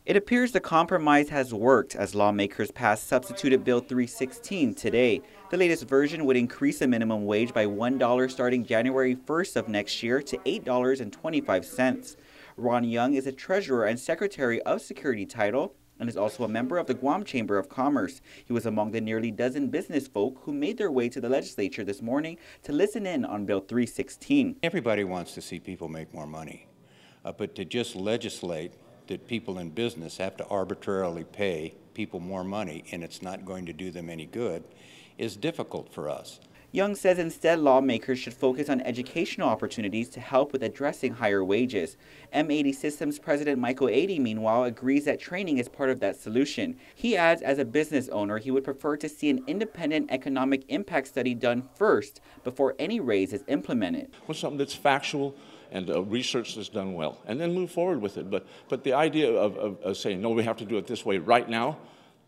It appears the compromise has worked as lawmakers passed Substituted Bill 316 today. The latest version would increase the minimum wage by $1 starting January 1st of next year to $8.25. Ron Young is a treasurer and secretary of Security Title and is also a member of the Guam Chamber of Commerce. He was among the nearly dozen business folk who made their way to the legislature this morning to listen in on Bill 316. Everybody wants to see people make more money, but to just legislate that people in business have to arbitrarily pay people more money and it's not going to do them any good is difficult for us. Young says instead lawmakers should focus on educational opportunities to help with addressing higher wages. M80 Systems President Michael 80, meanwhile, agrees that training is part of that solution. He adds as a business owner he would prefer to see an independent economic impact study done first before any raise is implemented. Well, something that's factual and research that's done well, and then move forward with it. But the idea of saying, no, we have to do it this way right now,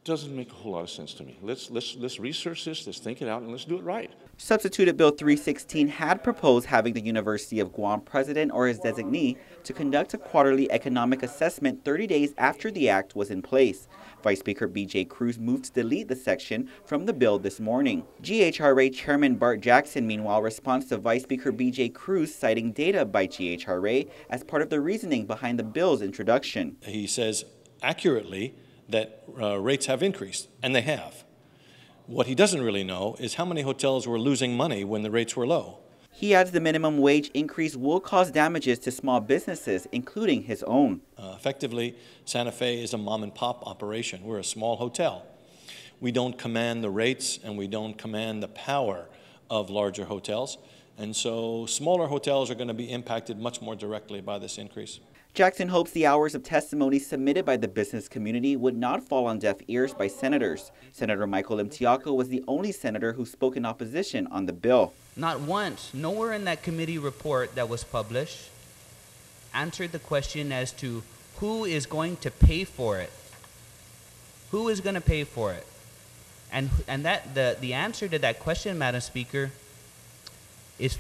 doesn't make a whole lot of sense to me. Let's research this, let's think it out, and let's do it right. Substituted Bill 316 had proposed having the University of Guam president or his designee to conduct a quarterly economic assessment 30 days after the act was in place. Vice Speaker B.J. Cruz moved to delete the section from the bill this morning. GHRA Chairman Bart Jackson, meanwhile, responds to Vice Speaker B.J. Cruz citing data by GHRA as part of the reasoning behind the bill's introduction. He says accurately that rates have increased, and they have. What he doesn't really know is how many hotels were losing money when the rates were low. He adds the minimum wage increase will cause damages to small businesses, including his own. Effectively, Santa Fe is a mom-and-pop operation. We're a small hotel. We don't command the rates, and we don't command the power of larger hotels. And so smaller hotels are going to be impacted much more directly by this increase. Jackson hopes the hours of testimony submitted by the business community would not fall on deaf ears by senators. Senator Michael Mtiako was the only senator who spoke in opposition on the bill. Not once, nowhere in that committee report that was published, answered the question as to who is going to pay for it. Who is going to pay for it? And that the answer to that question, Madam Speaker, is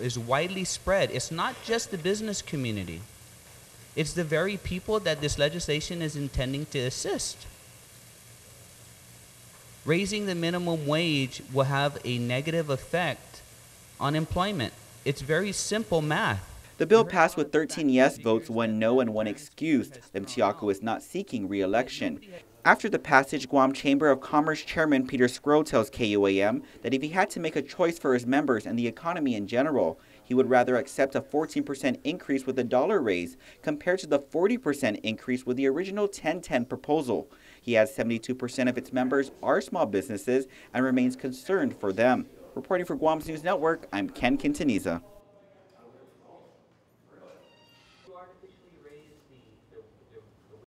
is widely spread. It's not just the business community. It's the very people that this legislation is intending to assist. Raising the minimum wage will have a negative effect on employment. It's very simple math. The bill passed with 13 yes votes, 1 no, and 1 excused. Mtiako is not seeking re-election. After the passage, Guam Chamber of Commerce Chairman Peter Scrow tells KUAM that if he had to make a choice for his members and the economy in general, he would rather accept a 14% increase with a dollar raise compared to the 40% increase with the original 10-10 proposal. He adds 72% of its members are small businesses and remains concerned for them. Reporting for Guam's News Network, I'm Ken Quintaniza.